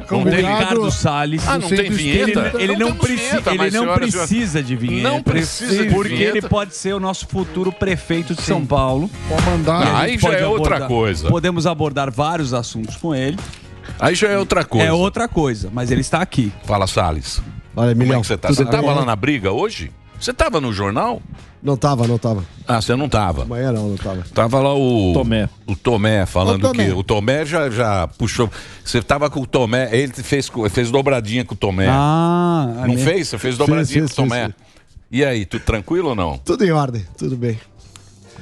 Com o Ricardo Salles. Ah, não tem vinheta? Ele não precisa de vinheta. Não precisa de porque vinheta. ele pode ser o nosso futuro prefeito de São Paulo. Pode mandar. Aí já é outra coisa. Podemos abordar vários assuntos com ele. Aí já é outra coisa. É outra coisa, mas ele está aqui. Fala, Salles. Olha, Como Emilhão, é que você tá? tudo Você bem? tava lá na briga hoje? Você tava no jornal? Não tava. Ah, você não tava. Amanhã não tava. Tava lá o Tomé falando O Tomé. que o Tomé já puxou. Você tava com o Tomé, ele fez dobradinha com o Tomé. Não fez? Você fez dobradinha com o Tomé. E aí, tudo tranquilo ou não? Tudo em ordem, tudo bem.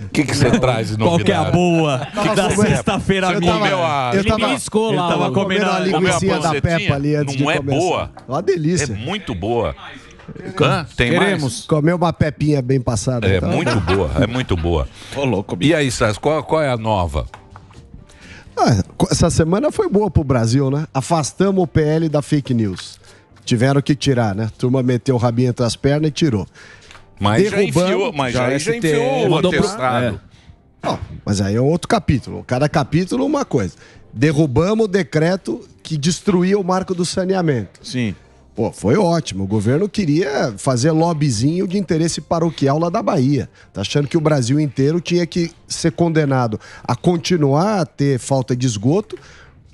O que você traz de Qual novidade? que é a boa da sexta-feira Eu amiga? tava- Ele beliscou lá. tava comendo a linguicinha da Peppa ali antes de Não é começar. boa? Uma delícia. É muito boa. Hã? Tem mais? Comer uma pepinha bem passada. É tá? muito boa, é muito boa. Ô, louco, E aí, Sás, qual é a nova? Essa semana foi boa pro Brasil, né? Afastamos o PL da fake news. Tiveram que tirar, né? A turma meteu o rabinho entre as pernas e tirou. Mas já Derrubamos- enfiou, já enfiou o mandou pro- atestado. Ó, mas aí é um outro capítulo. Cada capítulo uma coisa. Derrubamos o decreto que destruía o marco do saneamento. Sim. Pô, foi ótimo. O governo queria fazer lobbyzinho de interesse paroquial lá da Bahia. Tá achando que o Brasil inteiro tinha que ser condenado a continuar a ter falta de esgoto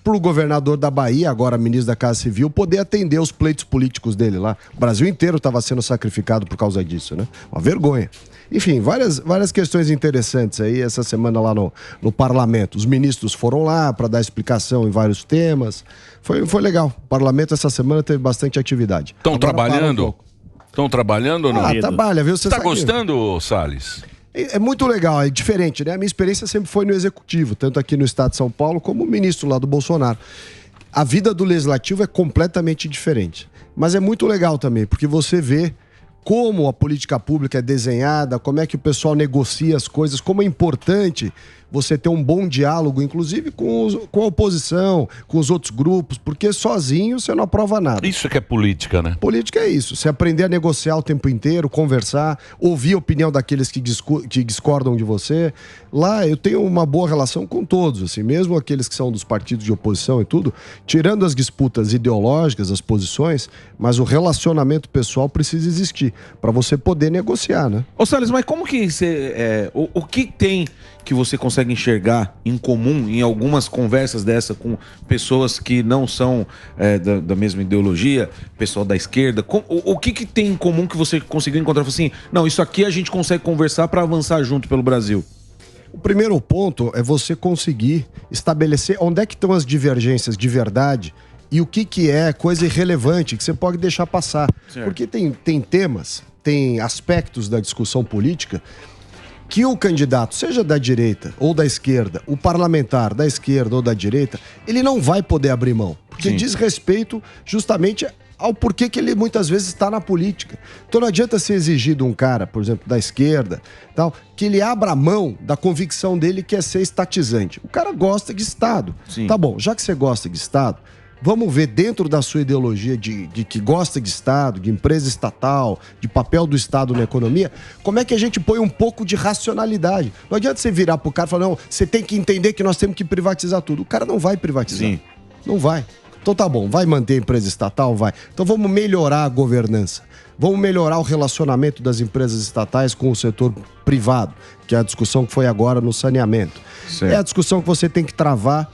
para o governador da Bahia, agora ministro da Casa Civil, poder atender os pleitos políticos dele lá. O Brasil inteiro estava sendo sacrificado por causa disso, né? Uma vergonha. Enfim, várias questões interessantes aí essa semana lá no parlamento. Os ministros foram lá para dar explicação em vários temas. Foi legal. O parlamento essa semana teve bastante atividade. Estão Agora parou um trabalhando? pouco. Estão trabalhando ou não? Trabalha, viu? Você tá sabe que- gostando, Salles? É muito legal, é diferente, né? A minha experiência sempre foi no executivo, tanto aqui no estado de São Paulo como ministro lá do Bolsonaro. A vida do legislativo é completamente diferente. Mas é muito legal também, porque você vê como a política pública é desenhada, como é que o pessoal negocia as coisas, como é importante você ter um bom diálogo, inclusive com a oposição, com os outros grupos, porque sozinho você não aprova nada. Isso que é política, né? Política é isso, você aprender a negociar o tempo inteiro, conversar, ouvir a opinião daqueles que discordam de você. Lá eu tenho uma boa relação com todos, assim, mesmo aqueles que são dos partidos de oposição e tudo, tirando as disputas ideológicas, as posições, mas o relacionamento pessoal precisa existir para você poder negociar, né? Ô, Salles, mas como que você... o que tem que você consegue enxergar em comum em algumas conversas dessa com pessoas que não são da mesma ideologia, pessoal da esquerda? O que tem em comum que você conseguiu encontrar? Assim, não, isso aqui a gente consegue conversar para avançar junto pelo Brasil. O primeiro ponto é você conseguir estabelecer onde é que estão as divergências de verdade e o que é coisa irrelevante que você pode deixar passar. Certo. Porque tem temas, tem aspectos da discussão política que o candidato, seja da direita ou da esquerda, o parlamentar da esquerda ou da direita, ele não vai poder abrir mão. Porque Sim. diz respeito justamente ao porquê que ele muitas vezes está na política. Então não adianta se exigir de um cara, por exemplo, da esquerda, tal, que ele abra mão da convicção dele que é ser estatizante. O cara gosta de Estado. Sim. Tá bom, já que você gosta de Estado, vamos ver dentro da sua ideologia de que gosta de Estado, de empresa estatal, de papel do Estado na economia, como é que a gente põe um pouco de racionalidade? Não adianta você virar pro cara e falar, não, você tem que entender que nós temos que privatizar tudo. O cara não vai privatizar. Sim. Não vai. Então tá bom, vai manter a empresa estatal? Vai. Então vamos melhorar a governança. Vamos melhorar o relacionamento das empresas estatais com o setor privado, que é a discussão que foi agora no saneamento. Certo. É a discussão que você tem que travar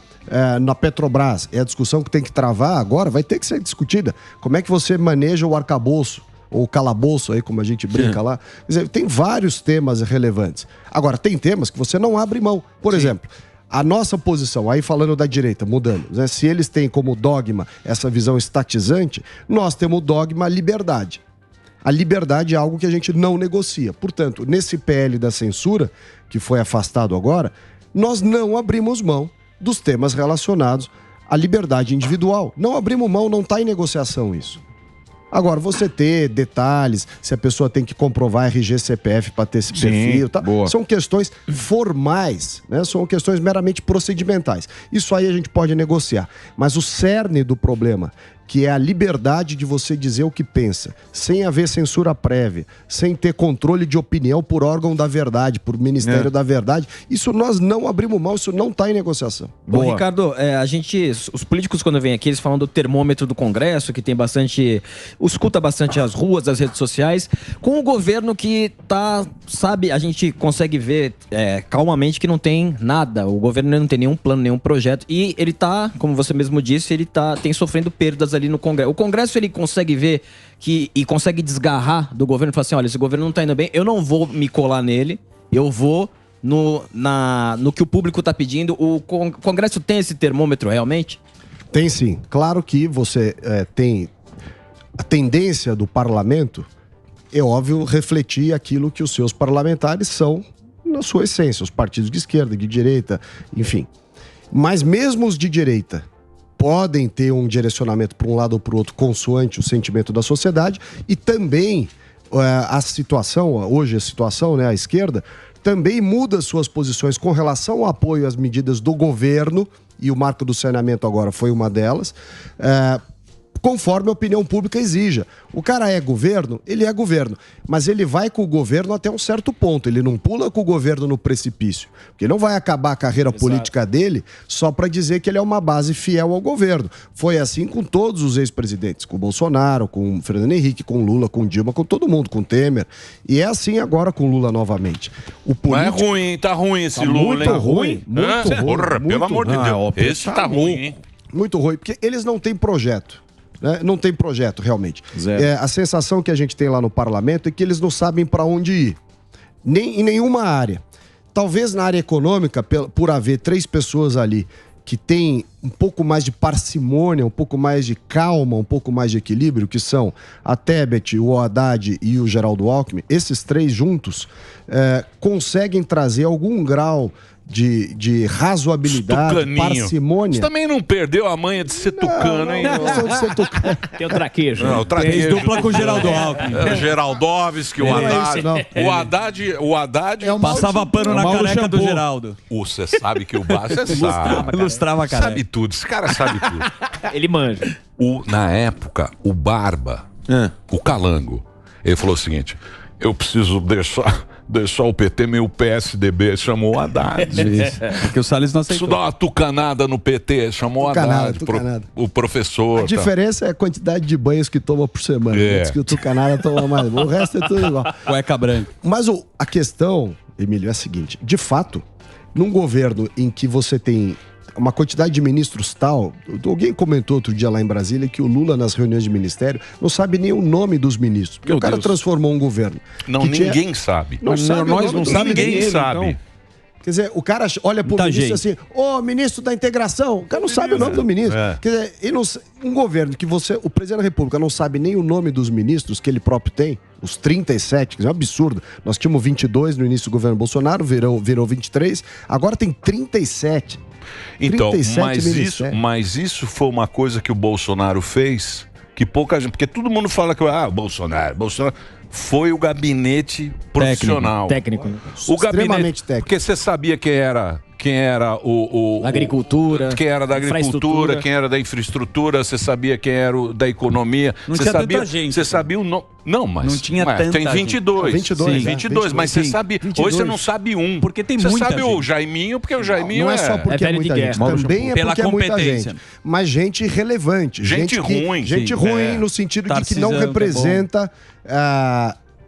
na Petrobras. É a discussão que tem que travar agora, vai ter que ser discutida. Como é que você maneja o arcabouço, ou o calabouço aí, como a gente brinca lá. Quer dizer, tem vários temas relevantes. Agora, tem temas que você não abre mão. Por exemplo, a nossa posição, aí falando da direita, mudando, né? Se eles têm como dogma essa visão estatizante, nós temos o dogma liberdade. A liberdade é algo que a gente não negocia. Portanto, nesse PL da censura, que foi afastado agora, nós não abrimos mão dos temas relacionados à liberdade individual. Não abrimos mão, não está em negociação isso. Agora, você ter detalhes, se a pessoa tem que comprovar RG, CPF para ter esse perfil, tá? São questões formais, né? São questões meramente procedimentais. Isso aí a gente pode negociar. Mas o cerne do problema, que é a liberdade de você dizer o que pensa, sem haver censura prévia, sem ter controle de opinião por órgão da verdade, por Ministério da Verdade. Isso nós não abrimos mão, isso não está em negociação. Bom, Ricardo, os políticos quando vêm aqui, eles falam do termômetro do Congresso, que tem bastante, escuta bastante as ruas, as redes sociais, com o governo que sabe, a gente consegue ver calmamente que não tem nada, o governo não tem nenhum plano, nenhum projeto, e ele como você mesmo disse, ele tem sofrendo perdas ali no Congresso. O Congresso, ele consegue ver e consegue desgarrar do governo e falar assim, olha, esse governo não está indo bem, eu não vou me colar nele, eu vou no que o público está pedindo. O Congresso tem esse termômetro realmente? Tem sim. Claro que você tem a tendência do parlamento, é óbvio, refletir aquilo que os seus parlamentares são na sua essência, os partidos de esquerda, de direita, enfim. Mas mesmo os de direita podem ter um direcionamento para um lado ou para o outro consoante o sentimento da sociedade, e também a situação, né, a esquerda, também muda suas posições com relação ao apoio às medidas do governo, e o marco do saneamento agora foi uma delas, conforme a opinião pública exija. O cara é governo, ele é governo, mas ele vai com o governo até um certo ponto, ele não pula com o governo no precipício, porque não vai acabar a carreira política dele só para dizer que ele é uma base fiel ao governo. Foi assim com todos os ex-presidentes, com o Bolsonaro, com o Fernando Henrique, com o Lula, com o Dilma, com todo mundo, com o Temer, e é assim agora com o Lula novamente. Mas é ruim, tá ruim esse Lula, hein? Muito ruim. Porra, pelo amor de Deus, esse tá ruim, hein? Muito ruim, porque eles não têm projeto. Não tem projeto, realmente. A sensação que a gente tem lá no parlamento é que eles não sabem para onde ir. Nem em nenhuma área. Talvez na área econômica, por haver 3 pessoas ali que têm um pouco mais de parcimônia, um pouco mais de calma, um pouco mais de equilíbrio, que são a Tebet, o Haddad e o Geraldo Alckmin, esses 3 juntos conseguem trazer algum grau de razoabilidade, parcimônia. Você também não perdeu a manha de ser tucano, hein? Não de ser tucano. Tem o traquejo. Não, o traquejo. Tem dupla com o Geraldo Alckmin. O Geraldovski, o Haddad. O Haddad passava pano na careca do Geraldo. Você sabe que o Você sabe. Ilustrava a careca. Sabe tudo. Esse cara sabe tudo. Ele manja. Na época, o Barba, o Calango, ele falou o seguinte: eu preciso deixar o PT meio PSDB, chamou o Haddad. Porque o Salles não aceitou. Preciso dar uma tucanada no PT, chamou o Haddad, o professor. A diferença é a quantidade de banhos que toma por semana. Diz que o tucanada toma mais. O resto é tudo igual. Cueca branca. Mas a questão, Emílio, é a seguinte: de fato, num governo em que você tem uma quantidade de ministros tal, alguém comentou outro dia lá em Brasília que o Lula nas reuniões de ministério não sabe nem o nome dos ministros, porque o cara transformou um governo. Não, ninguém sabe. Nós não sabemos. Ninguém sabe. Então. Quer dizer, o cara olha pro ministro assim, ministro da integração, o cara não sabe o nome do ministro. Quer dizer, um governo que o presidente da República não sabe nem o nome dos ministros que ele próprio tem, os 37, que é um absurdo. Nós tínhamos 22 no início do governo Bolsonaro, virou 23, agora tem 37. Então, mas isso foi uma coisa que o Bolsonaro fez, que pouca gente, porque todo mundo fala que Bolsonaro foi o gabinete profissional. Técnico. O gabinete técnico. Porque você sabia quem era o agricultura, quem era da agricultura, quem era da infraestrutura, você sabia quem era o da economia. Não tinha tanta gente. Você sabia o nome. Não, mas não tinha tanta tem 22. Gente. 22, mas você sabe, 22. Hoje você não sabe um. Porque tem muita gente. Você sabe o Jaiminho, porque o Jaiminho não é só porque é muita gente, também é porque é muita gente. Mas gente irrelevante, gente ruim. Gente ruim no sentido de que não representa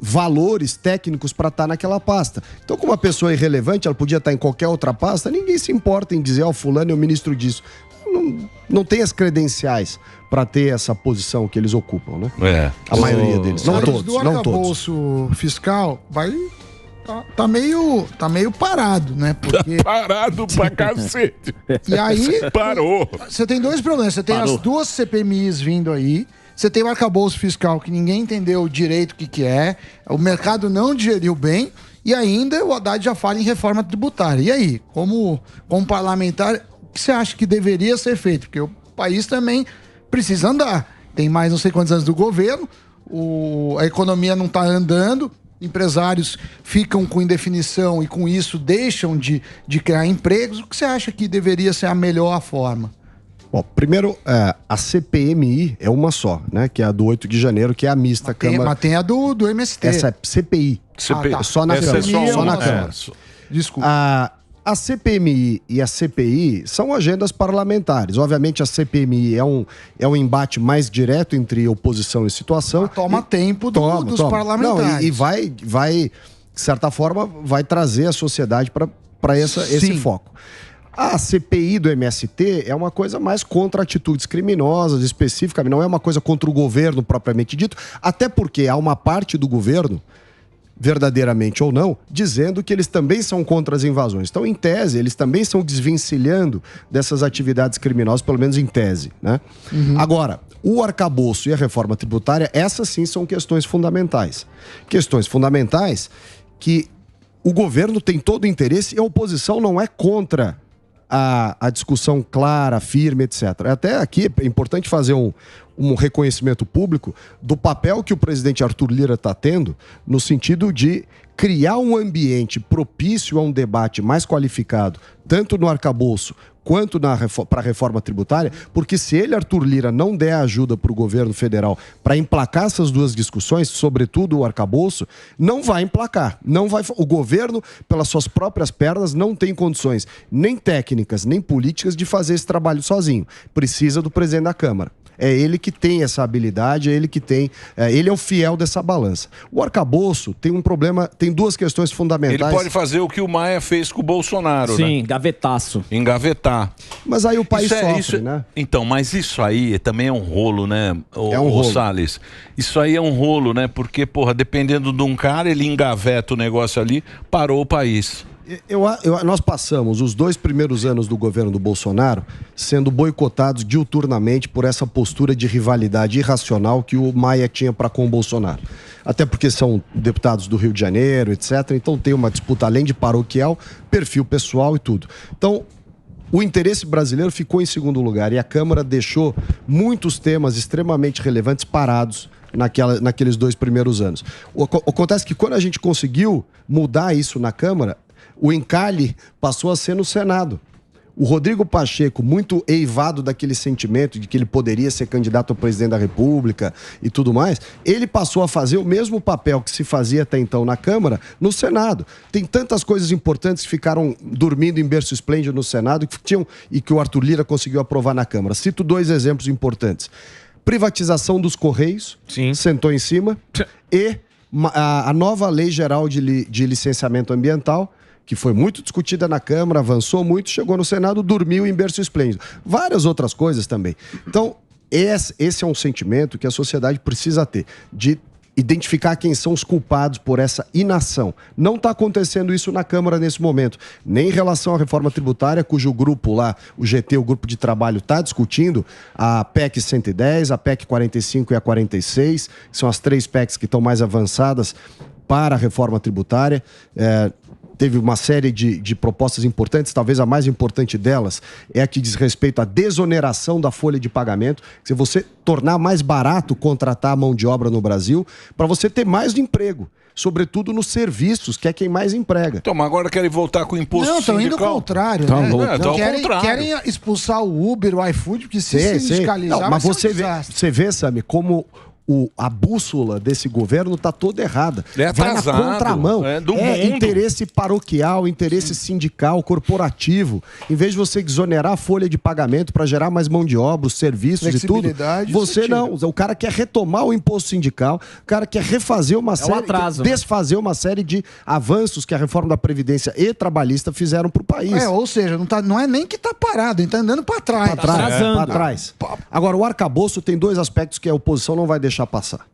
valores técnicos para estar naquela pasta. Então, como uma pessoa irrelevante, ela podia estar em qualquer outra pasta, ninguém se importa em dizer, fulano é o ministro disso. Não tem as credenciais para ter essa posição que eles ocupam, né? A maioria deles. Não todos. Do arcabouço fiscal tá meio parado, né? Porque... Parado pra cacete. E aí... Parou. Você tem 2 problemas. Você tem as 2 CPMIs vindo aí. Você tem o arcabouço fiscal que ninguém entendeu direito o que é. O mercado não digeriu bem. E ainda o Haddad já fala em reforma tributária. E aí, como parlamentar, o que você acha que deveria ser feito? Porque o país também precisa andar. Tem mais não sei quantos anos do governo, a economia não está andando, empresários ficam com indefinição e com isso deixam de criar empregos. O que você acha que deveria ser a melhor forma? Bom, primeiro, a CPMI é uma só, né? Que é a do 8 de janeiro, que é a mista Câmara. Mas tem a do MST. Essa é CPI. Tá. Só na Câmara. Só na Câmara. Desculpa. A CPMI e a CPI são agendas parlamentares. Obviamente, a CPMI é um embate mais direto entre oposição e situação. Mas toma tempo dos parlamentares. Não, e vai, de certa forma, vai trazer a sociedade para esse foco. A CPI do MST é uma coisa mais contra atitudes criminosas, especificamente, não é uma coisa contra o governo propriamente dito, até porque há uma parte do governo, verdadeiramente ou não, dizendo que eles também são contra as invasões. Então, em tese, eles também estão desvencilhando dessas atividades criminosas, pelo menos em tese, né? Agora, o arcabouço e a reforma tributária, essas sim são questões fundamentais. Questões fundamentais que o governo tem todo o interesse e a oposição não é contra a discussão clara, firme, etc. Até aqui é importante fazer um reconhecimento público do papel que o presidente Arthur Lira está tendo no sentido de criar um ambiente propício a um debate mais qualificado, tanto no arcabouço quanto para a reforma tributária, porque se ele, Arthur Lira, não der ajuda para o governo federal para emplacar essas duas discussões, sobretudo o arcabouço, não vai emplacar. O governo, pelas suas próprias pernas, não tem condições nem técnicas, nem políticas de fazer esse trabalho sozinho. Precisa do presidente da Câmara. É ele que tem essa habilidade, ele é o fiel dessa balança. O arcabouço tem um problema, tem duas questões fundamentais. Ele pode fazer o que o Maia fez com o Bolsonaro, né? Sim, gavetaço. Engavetar. Mas aí o país sofre, né? Então, mas isso aí também é um rolo, né, o Salles? Isso aí é um rolo, né? Porque, porra, dependendo de um cara, ele engaveta o negócio ali, parou o país. Nós passamos os 2 primeiros anos do governo do Bolsonaro sendo boicotados diuturnamente por essa postura de rivalidade irracional que o Maia tinha para com o Bolsonaro. Até porque são deputados do Rio de Janeiro, etc. Então tem uma disputa além de paroquial, perfil pessoal e tudo. Então, o interesse brasileiro ficou em segundo lugar e a Câmara deixou muitos temas extremamente relevantes parados naqueles 2 primeiros anos. Acontece que quando a gente conseguiu mudar isso na Câmara, o encalhe passou a ser no Senado. O Rodrigo Pacheco, muito eivado daquele sentimento de que ele poderia ser candidato a presidente da República e tudo mais, ele passou a fazer o mesmo papel que se fazia até então na Câmara, no Senado. Tem tantas coisas importantes que ficaram dormindo em berço esplêndido no Senado e que o Arthur Lira conseguiu aprovar na Câmara. Cito 2 exemplos importantes. Privatização dos Correios, sentou em cima, e a nova Lei Geral de Licenciamento Ambiental, que foi muito discutida na Câmara, avançou muito, chegou no Senado, dormiu em berço esplêndido. Várias outras coisas também. Então, esse é um sentimento que a sociedade precisa ter, de identificar quem são os culpados por essa inação. Não está acontecendo isso na Câmara nesse momento, nem em relação à reforma tributária, cujo grupo lá, o GT, o grupo de trabalho, está discutindo a PEC 110, a PEC 45 e a 46, que são as 3 PECs que estão mais avançadas para a reforma tributária. Teve uma série de propostas importantes, talvez a mais importante delas é a que diz respeito à desoneração da folha de pagamento, se você tornar mais barato contratar a mão de obra no Brasil, para você ter mais emprego, sobretudo nos serviços, que é quem mais emprega. Então, mas agora querem voltar com o imposto sindical. Não, estão indo ao contrário, né? Querem expulsar o Uber, o iFood, porque se sindicalizar... Não, mas você vê, Sami, como a bússola desse governo está toda errada. Vai na contramão. É interesse paroquial, interesse sindical, corporativo. Em vez de você exonerar a folha de pagamento para gerar mais mão de obra, os serviços e tudo, você não. O cara quer retomar o imposto sindical, o cara quer refazer uma série, desfazer uma série de avanços que a reforma da Previdência e trabalhista fizeram para o país. Ou seja, não é nem que está parado, ele está andando para trás. Para trás. Agora, o arcabouço tem 2 aspectos que a oposição não vai deixar passar.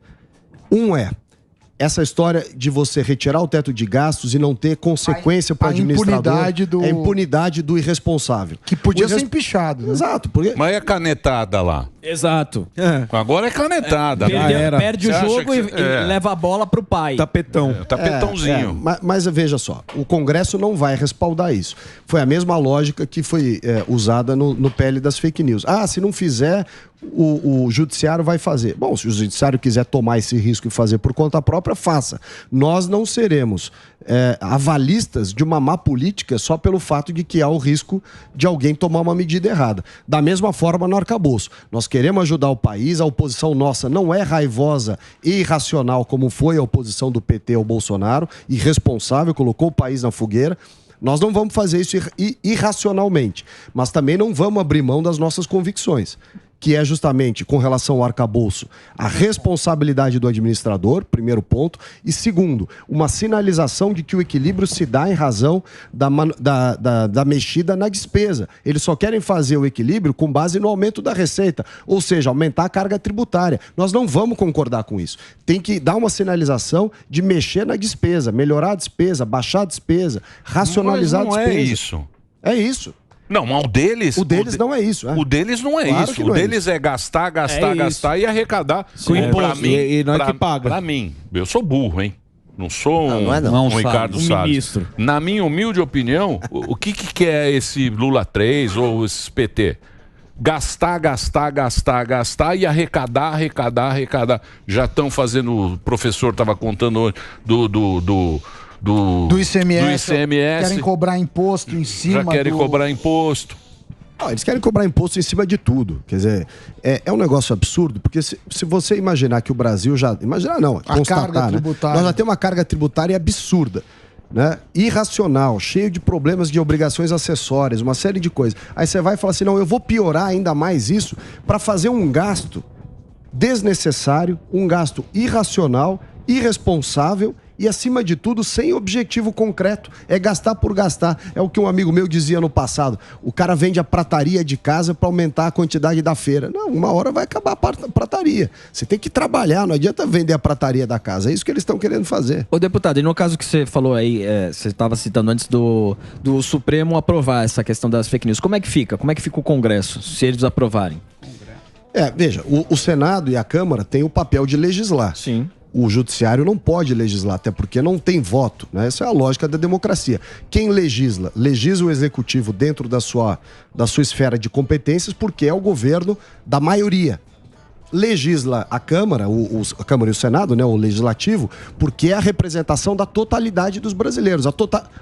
Um é essa história de você retirar o teto de gastos e não ter consequência para o administrador. A impunidade do irresponsável. Que podia ser empichado. Né? Exato. Porque... Mas é canetada lá. Exato. Agora é canetada. Perde o jogo e leva a bola pro pai. Tapetão. Tapetãozinho. Mas veja só, o Congresso não vai respaldar isso. Foi a mesma lógica que foi usada no PL das fake news. Se não fizer, o judiciário vai fazer? Bom, se o judiciário quiser tomar esse risco e fazer por conta própria, faça. Nós não seremos avalistas de uma má política só pelo fato de que há o risco de alguém tomar uma medida errada. Da mesma forma no arcabouço. Nós queremos ajudar o país, a oposição nossa não é raivosa e irracional como foi a oposição do PT ao Bolsonaro, irresponsável, colocou o país na fogueira. Nós não vamos fazer isso irracionalmente, mas também não vamos abrir mão das nossas convicções, que é justamente com relação ao arcabouço, a responsabilidade do administrador, primeiro ponto, e segundo, uma sinalização de que o equilíbrio se dá em razão da mexida na despesa. Eles só querem fazer o equilíbrio com base no aumento da receita, ou seja, aumentar a carga tributária. Nós não vamos concordar com isso. Tem que dar uma sinalização de mexer na despesa, melhorar a despesa, baixar a despesa, racionalizar a despesa. Não é isso. É isso. Não, mas o deles... não é isso. O deles não é Claro isso. não O deles é gastar e arrecadar. Com imposto. E não é que paga. Pra mim, eu sou burro, hein? Não sou não. Ricardo Salles. Ministro. Na minha humilde opinião, o que é esse Lula 3 ou esse PT? Gastar e arrecadar. Já estão fazendo... O professor estava contando hoje do ICMS. Querem cobrar imposto em cima. Já querem cobrar imposto. Não, eles querem cobrar imposto em cima de tudo. Quer dizer, é um negócio absurdo, porque se você imaginar que o Brasil já... Imaginar não, constatar, carga tributária. Nós já temos uma carga tributária absurda, né? Irracional, cheio de problemas de obrigações acessórias, uma série de coisas. Aí você vai falar assim, não, eu vou piorar ainda mais isso para fazer um gasto desnecessário, um gasto irracional, irresponsável e, acima de tudo, sem objetivo concreto. É gastar por gastar. É o que um amigo meu dizia no passado. O cara vende a prataria de casa para aumentar a quantidade da feira. Não, uma hora vai acabar a prataria. Você tem que trabalhar, não adianta vender a prataria da casa. É isso que eles estão querendo fazer. Ô, deputado, e no caso que você falou aí, você estava citando antes do Supremo aprovar essa questão das fake news. Como é que fica? Como é que fica o Congresso, se eles aprovarem? Veja, o Senado e a Câmara têm o papel de legislar. Sim. O judiciário não pode legislar, até porque não tem voto, né? Essa é a lógica da democracia. Quem legisla? Legisla o executivo dentro da sua esfera de competências, porque é o governo da maioria. Legisla a Câmara, a Câmara e o Senado, né, o Legislativo, porque é a representação da totalidade dos brasileiros.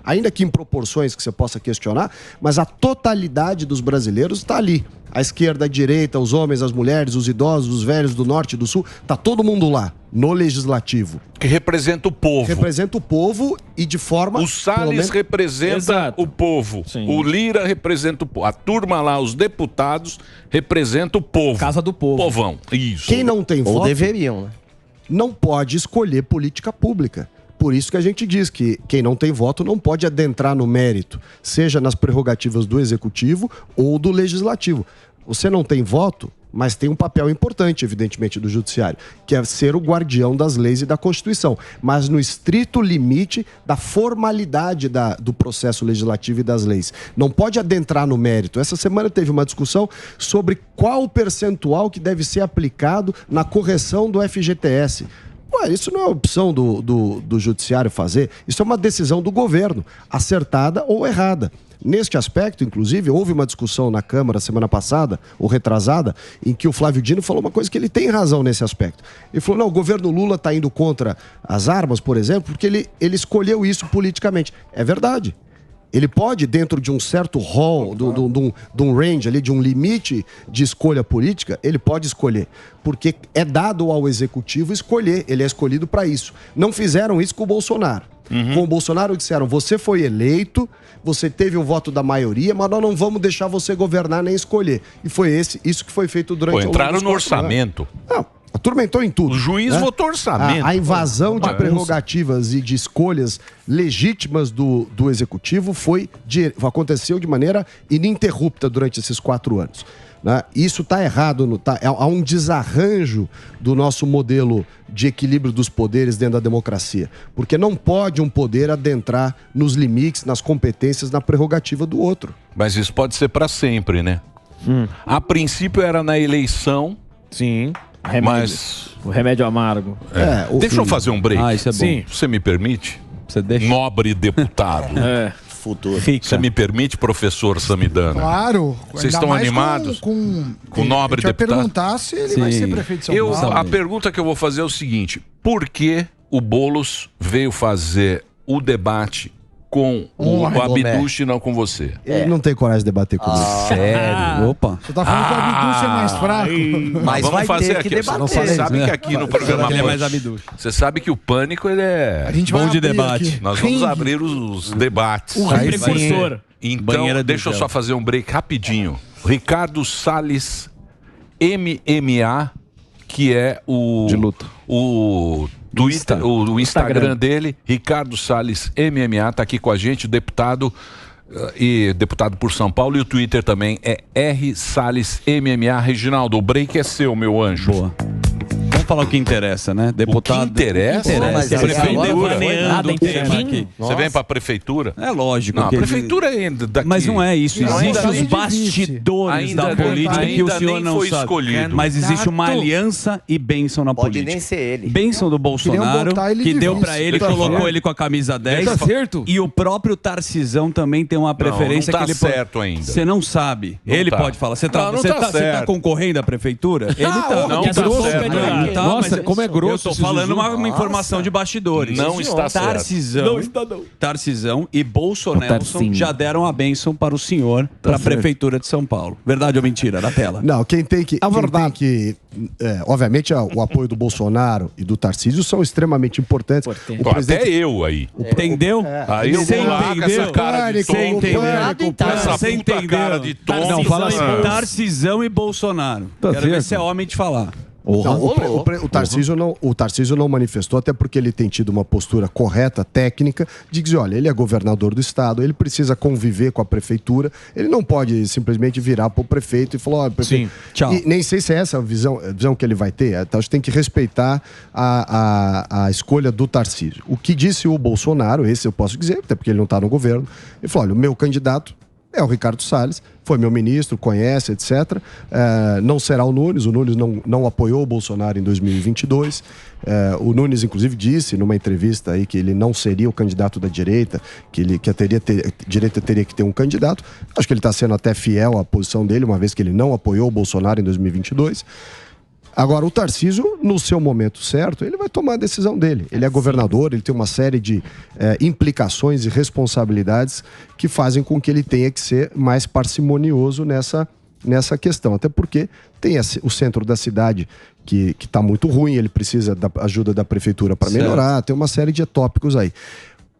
Ainda que em proporções que você possa questionar, mas a totalidade dos brasileiros está ali. A esquerda, a direita, os homens, as mulheres, os idosos, os velhos do norte e do sul, tá todo mundo lá, no Legislativo. Que representa o povo. Representa o povo e de forma... O Salles representa o povo. Sim. O Lira representa o povo. A turma lá, os deputados, representa o povo. Casa do povo. Povão. Isso. Quem não tem voto... Ou deveriam, né? Não pode escolher política pública. Por isso que a gente diz que quem não tem voto não pode adentrar no mérito, seja nas prerrogativas do Executivo ou do Legislativo. Você não tem voto, mas tem um papel importante, evidentemente, do Judiciário, que é ser o guardião das leis e da Constituição, mas no estrito limite da formalidade do processo legislativo e das leis. Não pode adentrar no mérito. Essa semana teve uma discussão sobre qual o percentual que deve ser aplicado na correção do FGTS. Ué, isso não é opção do Judiciário fazer, isso é uma decisão do governo, acertada ou errada. Neste aspecto, inclusive, houve uma discussão na Câmara semana passada, ou retrasada, em que o Flávio Dino falou uma coisa que ele tem razão nesse aspecto. Ele falou, não, o governo Lula está indo contra as armas, por exemplo, porque ele escolheu isso politicamente. É verdade. Ele pode, dentro de um certo rol, de um range ali, de um limite de escolha política, ele pode escolher. Porque é dado ao executivo escolher, ele é escolhido para isso. Não fizeram isso com o Bolsonaro. Com o Bolsonaro disseram, você foi eleito, você teve um voto da maioria, mas nós não vamos deixar você governar nem escolher. E foi isso que foi feito durante... entraram no orçamento. Não, atormentou em tudo. O juiz votou orçamento. A invasão de prerrogativas e de escolhas legítimas do Executivo aconteceu de maneira ininterrupta durante esses 4 anos. Né? Isso está errado, há um desarranjo do nosso modelo de equilíbrio dos poderes dentro da democracia. Porque não pode um poder adentrar nos limites, nas competências, na prerrogativa do outro. Mas isso pode ser para sempre, né? A princípio era na eleição. Sim. Mas... O remédio amargo. Deixa eu fazer um break. Isso é bom. Sim. Você me permite? Você deixa. Nobre deputado. futuro. Você me permite, professor Samidana? Claro. Vocês ainda estão mais animados? Com o nobre a gente vai deputado? perguntar se ele vai ser prefeito de São Paulo. A pergunta que eu vou fazer é o seguinte: por que o Boulos veio fazer o debate com o Abduch e não com você? Ele não tem coragem de debater comigo. Sério? Opa. Você tá falando que o Abduch é mais fraco? Mas vamos vai fazer ter que aqui. debater. Você sabe que aqui no programa Ele é mais Abduch. Você sabe que o Pânico ele é A gente Bom vai de abrir debate. aqui. Nós vamos abrir os debates. O Aí precursor. Então, Banheira do deixa eu gel. só fazer um break rapidinho. Ricardo Salles MMA, que é o De luta. o Twitter, o Instagram dele, Ricardo Salles MMA, tá aqui com a gente, deputado e deputado por São Paulo, e o Twitter também é R Salles MMA. Reginaldo, o break é seu, meu anjo. Boa. Vamos falar o que interessa, né? Deputado. O que interessa? Mas Você é prefere agora devaneando o tema aqui. Você vem pra prefeitura? É lógico. Não, a que ele- prefeitura ainda daqui. Mas não é isso. Não, Existem ainda os nem bastidores Ainda da política que ainda o senhor nem não foi sabe. escolhido. Mas existe uma Exato. aliança e bênção na Pode política. nem ser ele. Bênção do Bolsonaro, Queriam botar ele que de deu vice. pra ele, Tá colocou certo. ele com a camisa 10. Tá certo. E o próprio Tarcisão também tem uma preferência não tá que ele certo ainda. Você não sabe. Não ele tá. pode falar. Você Não, não tá você certo. concorrendo à prefeitura? Ele tá. não Que tá grosso, certo. né? Tá, Nossa, mas como é grosso Eu tô esse falando Zuzu. uma informação de bastidores. Não está certo. Tarcisão, Tarcisão e Bolsonaro já deram a bênção para o senhor para a prefeitura de São Paulo. Verdade ou mentira? Na tela. Não, quem tem que. Obviamente, o apoio do Bolsonaro e do Tarcísio são extremamente importantes. Pô, até eu aí. Entendeu? Aí eu Você vou lá com entendeu? essa cara de Você tonto. entendeu? Essa Você puta entendeu? cara de tonto. Não, fala assim. Ah. Tarcisão e Bolsonaro. Quero ver certo. se é homem de falar. Não, o Tarcísio não manifestou, até porque ele tem tido uma postura correta, técnica, de dizer, olha, ele é governador do estado, ele precisa conviver com a prefeitura, ele não pode simplesmente virar para o prefeito e falar, olha, prefeito... Sim, tchau. E nem sei se é essa a visão que ele vai ter, então a gente tem que respeitar a escolha do Tarcísio. O que disse o Bolsonaro, esse eu posso dizer, até porque ele não está no governo, ele falou, olha, o meu candidato é o Ricardo Salles, foi meu ministro, conhece, etc. Não será o Nunes não apoiou o Bolsonaro em 2022. O Nunes, inclusive, disse numa entrevista aí que ele não seria o candidato da direita, que a direita teria que ter um candidato. Acho que ele está sendo até fiel à posição dele, uma vez que ele não apoiou o Bolsonaro em 2022. Agora, o Tarcísio, no seu momento certo, ele vai tomar a decisão dele. Ele é governador, ele tem uma série de implicações e responsabilidades que fazem com que ele tenha que ser mais parcimonioso nessa questão. Até porque tem o centro da cidade que está muito ruim, ele precisa da ajuda da prefeitura para melhorar, tem uma série de tópicos aí.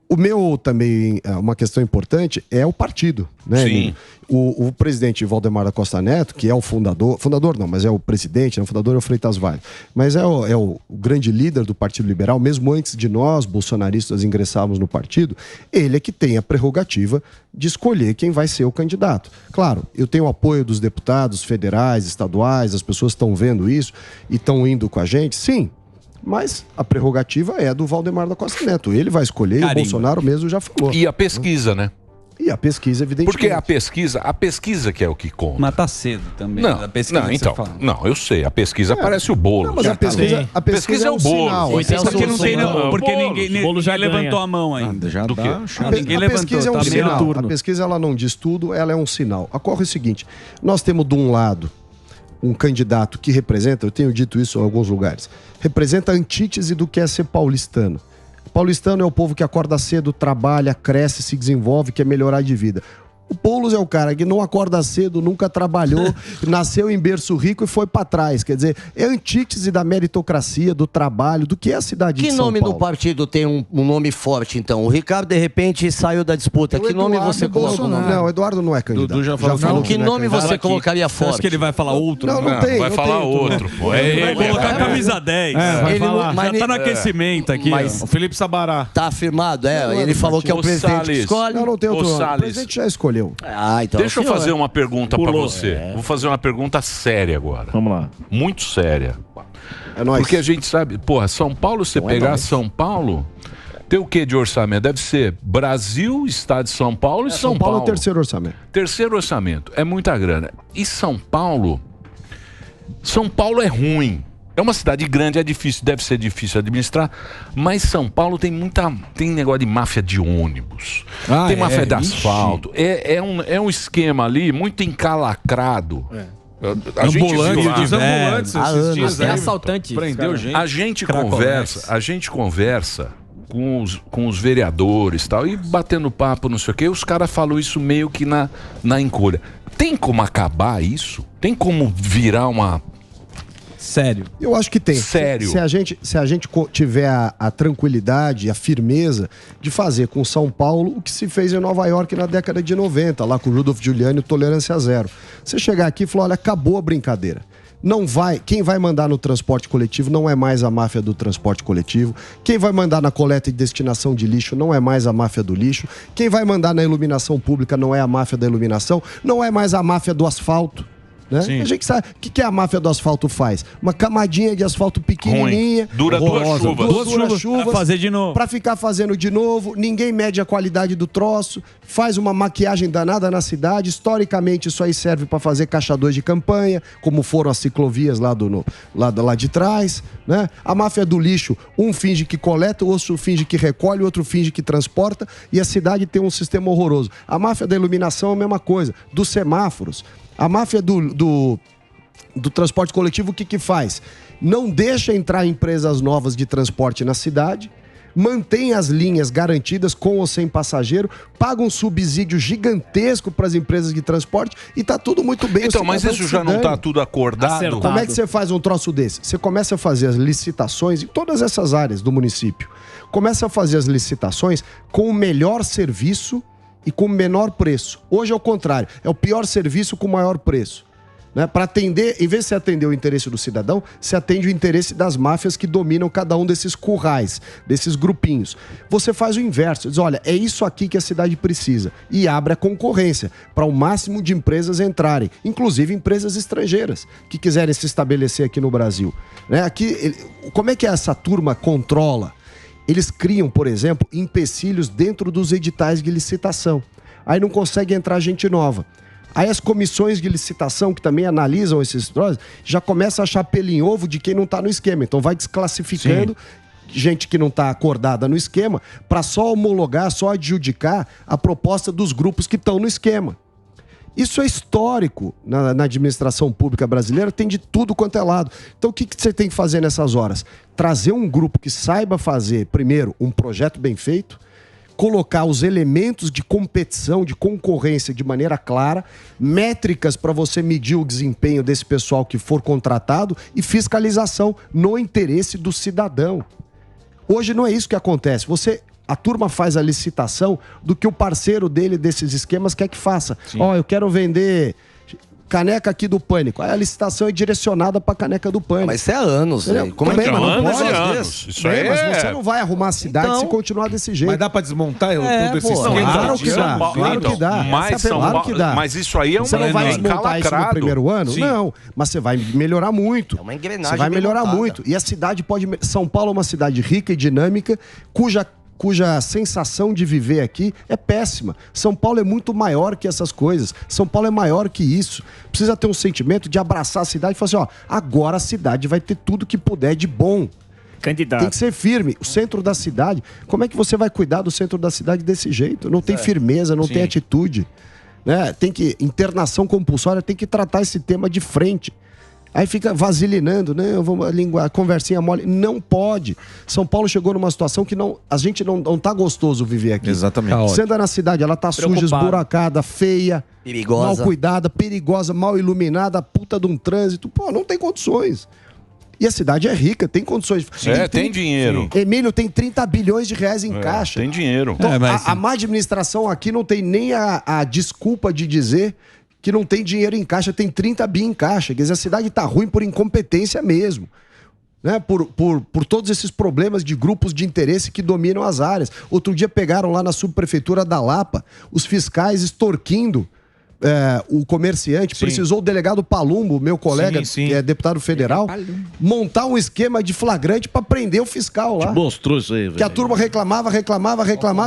O meu também, uma questão importante é o partido, né? Sim. O presidente Valdemar da Costa Neto, que é o fundador não, mas é o presidente, o fundador é o Freitas Vale, mas é o grande líder do Partido Liberal, mesmo antes de nós, bolsonaristas, ingressarmos no partido, ele é que tem a prerrogativa de escolher quem vai ser o candidato. Claro, eu tenho o apoio dos deputados federais, estaduais, as pessoas estão vendo isso e estão indo com a gente, sim. Mas a prerrogativa é do Valdemar da Costa Neto. Ele vai escolher e o Bolsonaro mesmo já falou. E a pesquisa, né? E a pesquisa, evidentemente. Porque a pesquisa que é o que conta. Mas tá cedo também. Não, a pesquisa não, que então, você fala. não, eu sei, a pesquisa parece o bolo. Não, mas a pesquisa é o bolo. Porque não tem, porque ninguém Bolo já levantou ganha. a mão ainda. Já Do dá. quê? Ninguém A levantou, pesquisa é um tá meio sinal. turno. A pesquisa ela não diz tudo, ela é um sinal. Ocorre o seguinte: nós temos de um lado um candidato que representa, eu tenho dito isso em alguns lugares, representa a antítese do que é ser paulistano. Paulistano é o povo que acorda cedo, trabalha, cresce, se desenvolve, quer melhorar de vida. O Boulos é o cara que não acorda cedo, nunca trabalhou, nasceu em berço rico e foi pra trás. Quer dizer, é a antítese da meritocracia, do trabalho, do que é a cidade de Que São nome Paulo. do partido tem um nome forte, então? O Ricardo, de repente, saiu da disputa. Que nome você coloca? Não, o Eduardo não é candidato. Dudu já falou Não, que que não é nome candidato. você colocaria Você acha forte? que ele vai falar outro? Não, Não, tem. vai não falar tem, outro, pô. É Ele vai ele. colocar a camisa 10. vai Ele falar. mas Já tá no aquecimento aqui. mas- ó. O Felipe Sabará. Tá afirmado, Não, ele falou que é o Ô, presidente que Salles. escolhe. Não tem outro Ô, nome. O Salles. presidente já escolheu. Ah, então Deixa eu senhor. fazer uma pergunta pra Pulou. você. Vou fazer uma pergunta séria agora. Vamos lá. Muito séria. É nóis. Porque a gente sabe, porra, São Paulo, se pegar São Paulo, tem o que de orçamento? Deve ser Brasil, Estado de São Paulo e São Paulo. é o terceiro orçamento. Terceiro orçamento. É muita grana. E São Paulo é ruim. É uma cidade grande, é difícil, deve ser difícil administrar, mas São Paulo tem negócio de máfia de ônibus, tem máfia de asfalto, é um esquema ali muito encalacrado. A gente viu ambulantes esses dias tem aí, assaltante. prendeu gente. A gente conversa com os vereadores tal, e batendo papo, não sei o quê, os caras falam isso meio que na encolha. Tem como acabar isso? Tem como virar uma... Sério? Eu acho que tem. Sério? Se a gente tiver a tranquilidade, a firmeza de fazer com São Paulo o que se fez em Nova York na década de 90, lá com o Rudolph Giuliani e Tolerância Zero. Você chegar aqui e falar, olha, acabou a brincadeira. Quem vai mandar no transporte coletivo não é mais a máfia do transporte coletivo. Quem vai mandar na coleta e destinação de lixo não é mais a máfia do lixo. Quem vai mandar na iluminação pública não é a máfia da iluminação. Não é mais a máfia do asfalto. Né? A gente sabe o que a máfia do asfalto faz. Uma camadinha de asfalto pequenininha. Dura duas chuvas. Pra fazer de novo. Pra ficar fazendo de novo. Ninguém mede a qualidade do troço. Faz uma maquiagem danada na cidade. Historicamente, isso aí serve pra fazer caixa 2 de campanha, como foram as ciclovias lá de trás. Né? A máfia do lixo, um finge que coleta, o outro finge que recolhe, o outro finge que transporta. E a cidade tem um sistema horroroso. A máfia da iluminação é a mesma coisa. Dos semáforos. A máfia do transporte coletivo, o que faz? Não deixa entrar empresas novas de transporte na cidade, mantém as linhas garantidas com ou sem passageiro, paga um subsídio gigantesco para as empresas de transporte e tá tudo muito bem. Então, mas isso já não tá tudo acordado? Acertado. Como é que você faz um troço desse? Você começa a fazer as licitações em todas essas áreas do município. Começa a fazer as licitações com o melhor serviço e com o menor preço. Hoje é o contrário, é o pior serviço com o maior preço. Né? Para atender, em vez de você atender o interesse do cidadão, você atende o interesse das máfias que dominam cada um desses currais, desses grupinhos. Você faz o inverso, diz, olha, é isso aqui que a cidade precisa. E abre a concorrência para o máximo de empresas entrarem, inclusive empresas estrangeiras que quiserem se estabelecer aqui no Brasil. Né? Aqui, como é que essa turma controla? Eles criam, por exemplo, empecilhos dentro dos editais de licitação. Aí não consegue entrar gente nova. Aí as comissões de licitação, que também analisam esses troços, já começam a achar pelo em ovo de quem não está no esquema. Então vai desclassificando gente que não está acordada no esquema para só homologar, só adjudicar a proposta dos grupos que estão no esquema. Isso é histórico na administração pública brasileira, tem de tudo quanto é lado. Então o que você tem que fazer nessas horas? Trazer um grupo que saiba fazer, primeiro, um projeto bem feito, colocar os elementos de competição, de concorrência de maneira clara, métricas para você medir o desempenho desse pessoal que for contratado e fiscalização no interesse do cidadão. Hoje não é isso que acontece. A turma faz a licitação do que o parceiro dele desses esquemas quer que faça. Ó, eu quero vender caneca aqui do Pânico. Aí a licitação é direcionada para a caneca do Pânico. Mas isso é há anos. Como é que Então, não anos pode? e anos. Isso Bem, aí mas você não vai arrumar a cidade se continuar desse jeito. Mas dá pra desmontar todo esse esquema? Claro que dá. Claro que dá. Claro que dá. Mas isso aí é Você não vai desmontar isso no primeiro ano? Sim. Não. Mas você vai melhorar muito. É uma engrenagem. Você vai melhorar montada. muito. E a cidade pode... São Paulo é uma cidade rica e dinâmica, cuja sensação de viver aqui é péssima. São Paulo é muito maior que essas coisas. São Paulo é maior que isso. Precisa ter um sentimento de abraçar a cidade e falar assim, ó, agora a cidade vai ter tudo que puder de bom. Candidato. Tem que ser firme. O centro da cidade, como é que você vai cuidar do centro da cidade desse jeito? Não tem firmeza, não tem atitude. Né? Internação compulsória tem que tratar esse tema de frente. Aí fica vasilinando, né? A conversinha mole. Não pode. São Paulo chegou numa situação que a gente não tá gostoso viver aqui. Exatamente. Você anda na cidade, ela tá suja, esburacada, feia, perigosa, mal cuidada, perigosa, mal iluminada, puta de um trânsito. Pô, não tem condições. E a cidade é rica, tem condições. Tem dinheiro. Emílio, tem 30 bilhões de reais em caixa. Tem dinheiro. Então, a má administração aqui não tem nem a desculpa de dizer que não tem dinheiro em caixa, tem 30 bi em caixa. Quer dizer, a cidade está ruim por incompetência mesmo. Né? Por todos esses problemas de grupos de interesse que dominam as áreas. Outro dia pegaram lá na subprefeitura da Lapa os fiscais extorquindo o comerciante. Sim. Precisou o delegado Palumbo, meu colega, que é deputado federal, montar um esquema de flagrante para prender o fiscal lá. Mostrou isso aí, velho. Que a turma reclamava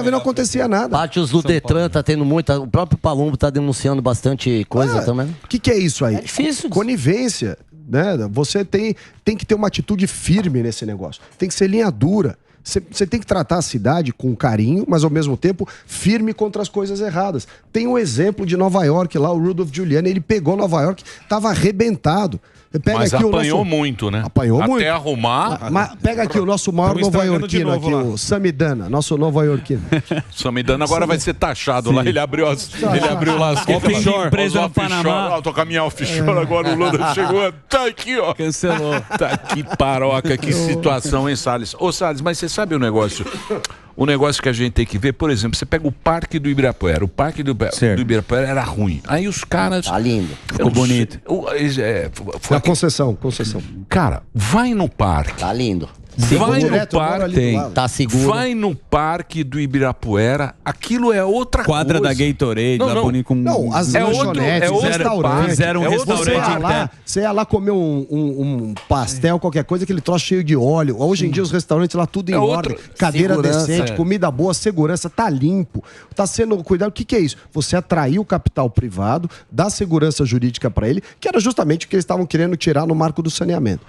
e não acontecia nada. Pátios do Detran tá tendo muita. O próprio Palumbo tá denunciando bastante coisa também. O que é isso aí? É difícil. Conivência. né? Você tem que ter uma atitude firme nesse negócio. Tem que ser linha dura. Você tem que tratar a cidade com carinho, mas ao mesmo tempo firme contra as coisas erradas. Tem um exemplo de Nova York lá, o Rudolph Giuliani, ele pegou Nova York, estava arrebentado. Pega Mas aqui apanhou o nosso... muito, né? Apanhou Até muito. arrumar. Pega aqui o nosso maior nova-iorquino aqui, lá. o Samidana, nosso nova-iorquino. Samidana agora vai ser taxado lá. Ele abriu lá as Offshore, empresa no Panamá. Tô com a minha offshore agora, o Lula chegou. Tá aqui, ó. Cancelou. Tá que paroca, que situação, hein, Salles? Ô, Salles, mas você sabe o negócio? O negócio que a gente tem que ver, por exemplo, você pega o Parque do Ibirapuera. O Parque do Ibirapuera era ruim. Aí os caras... Tá lindo. Ficou bonito. Na concessão. Cara, vai no parque. Tá lindo. Vai no direto, parque. Tá seguro. Vai no Parque do Ibirapuera. Aquilo é outra Quadra coisa. da Gatorade, lá bonito com... Não, as lanchonetes, restaurantes. Fizeram um restaurante. Você ia lá comer um pastel, qualquer coisa, aquele troço cheio de óleo. Hoje em dia os restaurantes lá tudo em ordem. Cadeira decente, comida boa, segurança, tá limpo. Tá sendo cuidado. O que é isso? Você atraiu o capital privado, dá segurança jurídica para ele, que era justamente o que eles estavam querendo tirar no marco do saneamento.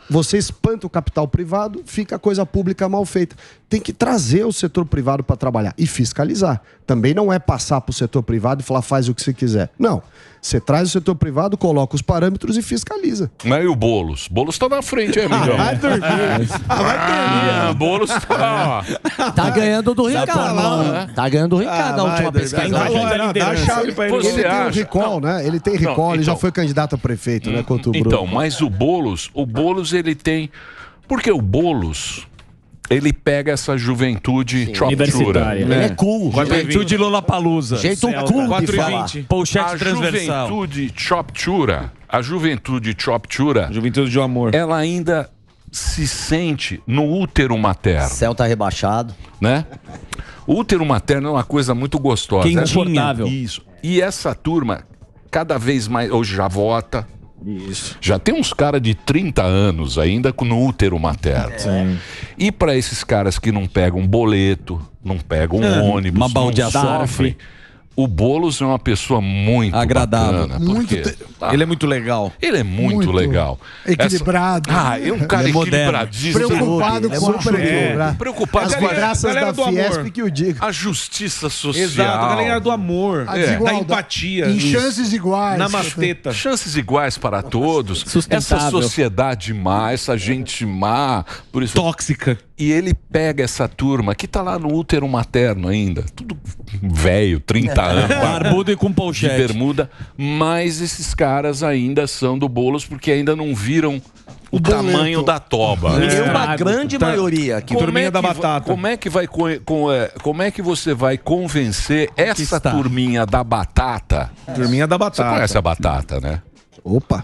Você espanta o capital privado, fica a coisa pública mal feita. Tem que trazer o setor privado para trabalhar e fiscalizar. Também não é passar para o setor privado e falar faz o que você quiser. Não. Você traz o setor privado, coloca os parâmetros e fiscaliza. Mas e o Boulos? Boulos tá na frente, é, amigão? Vai dormir. Vai Boulos tá... Tá ganhando do Ricardo. Tá ganhando do Ricardo a última pesquisa. Dá a chave pra ele. Ele tem um recall, né? Ele tem recall, ele já foi candidato a prefeito, né? Contra o Bruno. Então, mas o Boulos ele tem... Porque o Boulos... Ele pega essa juventude choptura. Ele é cool. Juventude Lollapalooza. Jeito cool de falar. Pochete transversal. A juventude choptura, Juventude do amor. ela ainda se sente no útero materno. O céu tá rebaixado. Né? O útero materno é uma coisa muito gostosa. Quentinha. Isso. E essa turma, cada vez mais, hoje já vota. Isso. Já tem uns caras de 30 anos ainda no útero materno. E para esses caras que não pegam boleto, não pegam ônibus, uma baldeação, não sofrem, o Boulos é uma pessoa muito agradável. bacana. Porque, Ele é muito legal. Ele é muito legal. Equilibrado. É um cara equilibradíssimo. Preocupado com a preocupado. Preocupado. As graças da Fiesp que o diga. A justiça social. Exato, a galera do amor, A da desigualdade. empatia. Em chances iguais. Namasteta. Chances iguais para todos. Sustentável. Essa sociedade má, essa gente má, por isso Tóxica. E ele pega essa turma que tá lá no útero materno ainda, tudo velho, 30 anos, Barbudo e com de pochete. bermuda, mas esses caras ainda são do Boulos porque ainda não viram o tamanho da toba. E uma grande maioria aqui. Turminha da batata. Como é que você vai convencer essa turminha da batata? Turminha da Você batata. conhece a batata, né? Opa.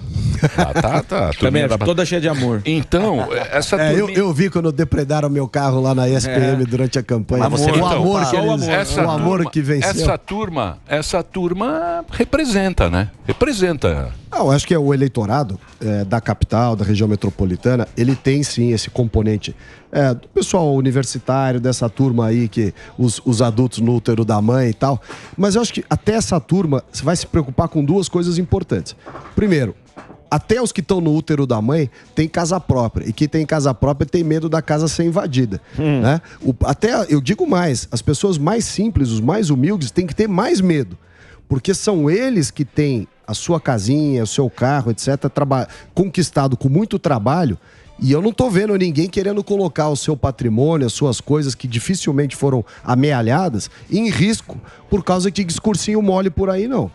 Batata, Também é turminha da toda cheia de amor. Então, essa turminha... Eu vi quando depredaram meu carro lá na ESPM durante a campanha. Mas você o não- amor que só o eles, amor. o amor que venceu. Essa turma representa, né? Representa. Eu acho que é o eleitorado da capital, da região metropolitana, ele tem sim esse componente do pessoal universitário, dessa turma aí, que os adultos no útero da mãe e tal. Mas eu acho que até essa turma, você vai se preocupar com duas coisas importantes. Primeiro, até os que estão no útero da mãe tem casa própria. E quem tem casa própria tem medo da casa ser invadida. Né? Até, eu digo mais, as pessoas mais simples, os mais humildes, têm que ter mais medo. Porque são eles que têm a sua casinha, o seu carro, etc., conquistado com muito trabalho. E eu não tô vendo ninguém querendo colocar o seu patrimônio, as suas coisas que dificilmente foram amealhadas, em risco por causa de discursinho mole por aí, não.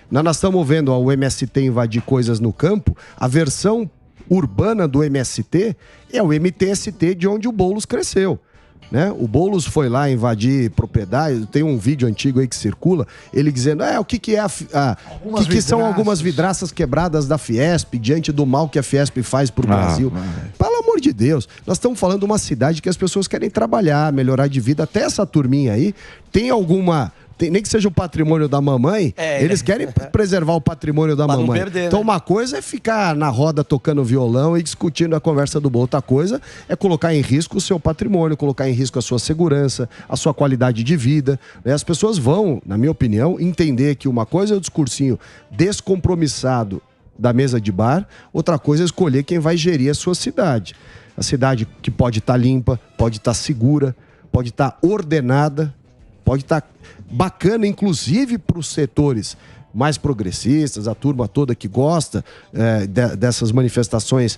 Nós estamos vendo o MST invadir coisas no campo. A versão urbana do MST é o MTST de onde o Boulos cresceu. Né? O Boulos foi lá invadir propriedade. Tem um vídeo antigo aí que circula, ele dizendo o que são algumas vidraças quebradas da Fiesp diante do mal que a Fiesp faz pro Brasil. Pelo amor de Deus, nós estamos falando de uma cidade que as pessoas querem trabalhar, melhorar de vida. Até essa turminha aí tem alguma... nem que seja o patrimônio da mamãe, eles querem preservar o patrimônio da mamãe. Perder, então, né? uma coisa é ficar na roda tocando violão e discutindo a conversa do bolo. Outra coisa é colocar em risco o seu patrimônio, colocar em risco a sua segurança, a sua qualidade de vida. As pessoas vão, na minha opinião, entender que uma coisa é o discursinho descompromissado da mesa de bar, outra coisa é escolher quem vai gerir a sua cidade. A cidade que pode estar limpa, pode estar segura, pode estar ordenada, pode estar bacana, inclusive para os setores mais progressistas, a turma toda que gosta dessas manifestações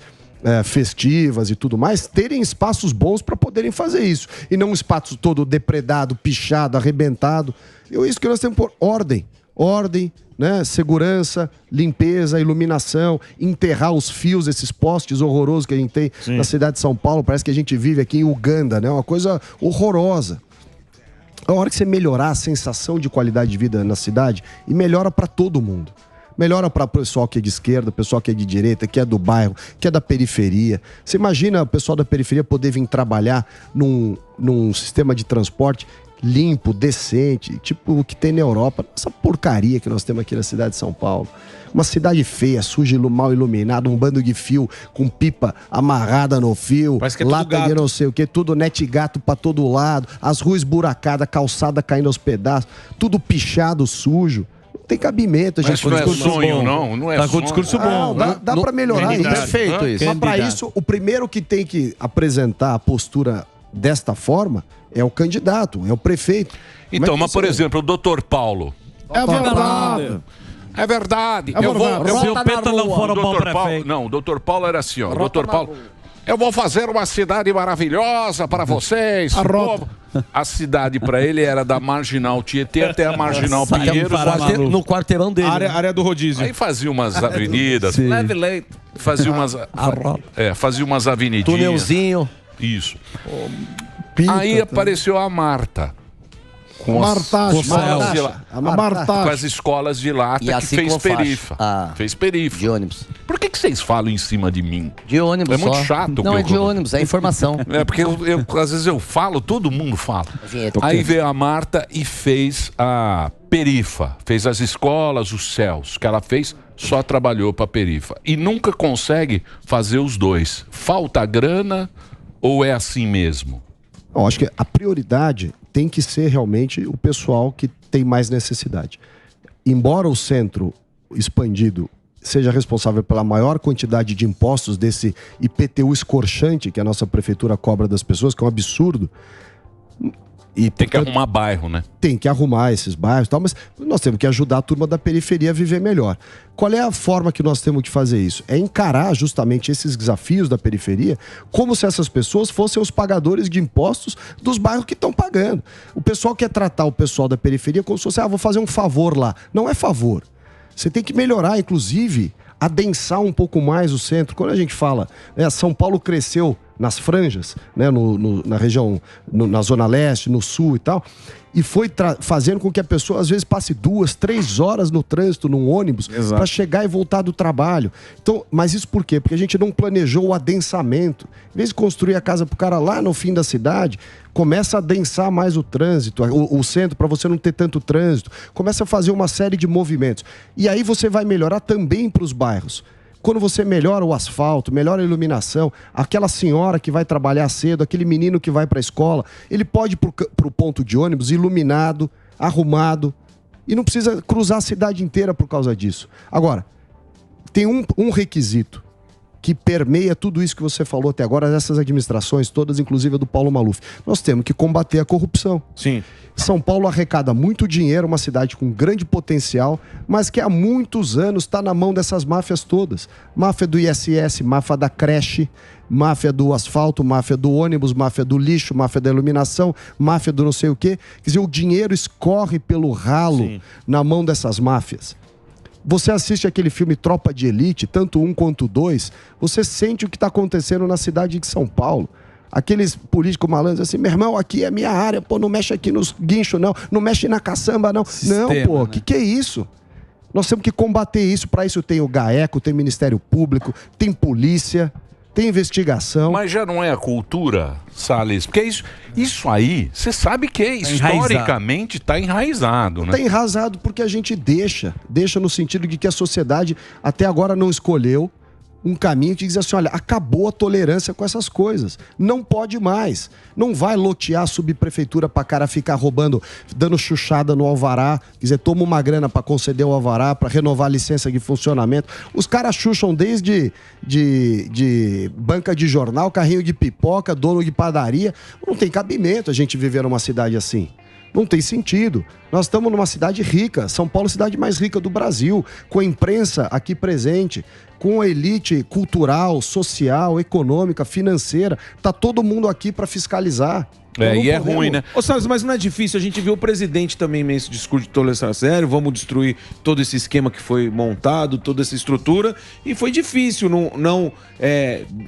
festivas e tudo mais, terem espaços bons para poderem fazer isso. E não um espaço todo depredado, pichado, arrebentado. Isso que nós temos por ordem. Ordem, né? Segurança, limpeza, iluminação, enterrar os fios, esses postes horrorosos que a gente tem na cidade de São Paulo. Parece que a gente vive aqui em Uganda, né? Uma coisa horrorosa. A hora que você melhorar a sensação de qualidade de vida na cidade, e melhora para todo mundo. Melhora para o pessoal que é de esquerda, pessoal que é de direita, que é do bairro, que é da periferia. Você imagina o pessoal da periferia poder vir trabalhar num sistema de transporte limpo, decente, tipo o que tem na Europa. Essa porcaria que nós temos aqui na cidade de São Paulo. Uma cidade feia, suja e mal iluminada, um bando de fio com pipa amarrada no fio, Parece que é lata de não sei o que, tudo net gato pra todo lado, as ruas esburacadas, calçada caindo aos pedaços, tudo pichado, sujo. Tem cabimento, gente. Mas não é sonho, não é sonho. Tá com discurso bom. Dá pra melhorar isso. Perfeito isso. Mas pra isso, o primeiro que tem que apresentar a postura desta forma é o candidato, é o prefeito. Então, mas por exemplo, o doutor Paulo. É verdade. É verdade. É verdade. Se o Peta não for um bom prefeito. Não, o doutor Paulo era assim, ó. O doutor Paulo... Eu vou fazer uma cidade maravilhosa para vocês. A cidade para ele era da Marginal Tietê até a Marginal Pinheiros. No quarteirão dele. Área do rodízio. Aí fazia umas avenidas. Leve leite. Fazia umas avenidinhas. Túnelzinho. Isso. Aí apareceu a Marta. Com as escolas de lá, que fez perifa. Fez perifa. De ônibus. Por que vocês falam em cima de mim? De ônibus. É muito chato. Não, é de ônibus, é informação. É porque às vezes eu falo, todo mundo fala. Aí veio a Marta e fez a perifa. Fez as escolas, os céus. Que ela fez, só trabalhou para perifa. E nunca consegue fazer os dois. Falta grana ou é assim mesmo? Eu acho que a prioridade tem que ser realmente o pessoal que tem mais necessidade. Embora o centro expandido seja responsável pela maior quantidade de impostos desse IPTU escorchante que a nossa prefeitura cobra das pessoas, que é um absurdo. E, tem que arrumar bairro, né? Tem que arrumar esses bairros e tal, mas nós temos que ajudar a turma da periferia a viver melhor. Qual é a forma que nós temos que fazer isso? É encarar justamente esses desafios da periferia como se essas pessoas fossem os pagadores de impostos dos bairros que estão pagando. O pessoal quer tratar o pessoal da periferia como se fosse, vou fazer um favor lá. Não é favor. Você tem que melhorar, inclusive, adensar um pouco mais o centro. Quando a gente fala, São Paulo cresceu nas franjas, né, na região, na Zona Leste, no Sul e tal, e foi fazendo com que a pessoa às vezes passe 2, 3 horas no trânsito, num ônibus, para chegar e voltar do trabalho. Então, mas isso por quê? Porque a gente não planejou o adensamento. Em vez de construir a casa pro cara lá no fim da cidade, começa a adensar mais o trânsito, o centro, para você não ter tanto trânsito. Começa a fazer uma série de movimentos. E aí você vai melhorar também para os bairros. Quando você melhora o asfalto, melhora a iluminação, aquela senhora que vai trabalhar cedo, aquele menino que vai para a escola, ele pode ir para o ponto de ônibus iluminado, arrumado, e não precisa cruzar a cidade inteira por causa disso. Agora, tem um requisito que permeia tudo isso que você falou até agora, dessas administrações todas, inclusive a do Paulo Maluf. Nós temos que combater a corrupção. Sim. São Paulo arrecada muito dinheiro, uma cidade com grande potencial, mas que há muitos anos está na mão dessas máfias todas. Máfia do ISS, máfia da creche, máfia do asfalto, máfia do ônibus, máfia do lixo, máfia da iluminação, máfia do não sei o quê. Quer dizer, o dinheiro escorre pelo ralo na mão dessas máfias. Você assiste aquele filme Tropa de Elite, tanto 1 quanto 2, você sente o que está acontecendo na cidade de São Paulo. Aqueles políticos malandros assim, meu irmão, aqui é minha área, pô, não mexe aqui nos guinchos, não mexe na caçamba, não. Sistema, não, pô, né? que é isso? Nós temos que combater isso, para isso tem o GAECO, tem Ministério Público, tem polícia, tem investigação. Mas já não é a cultura, Salles? Porque isso aí, você sabe que historicamente está enraizado, né? Está enraizado porque a gente deixa no sentido de que a sociedade até agora não escolheu um caminho que diz assim, olha, acabou a tolerância com essas coisas. Não pode mais. Não vai lotear a subprefeitura para cara ficar roubando, dando chuchada no alvará, quer dizer, toma uma grana para conceder o alvará, para renovar a licença de funcionamento. Os caras chucham desde de banca de jornal, carrinho de pipoca, dono de padaria. Não tem cabimento a gente viver numa cidade assim. Não tem sentido. Nós estamos numa cidade rica, São Paulo é a cidade mais rica do Brasil, com a imprensa aqui presente, com a elite cultural, social, econômica, financeira. Tá todo mundo aqui para fiscalizar. E é ruim, né? Ô, Salles, mas não é difícil. A gente viu o presidente também nesse discurso de tolerância zero, vamos destruir todo esse esquema que foi montado, toda essa estrutura, e foi difícil não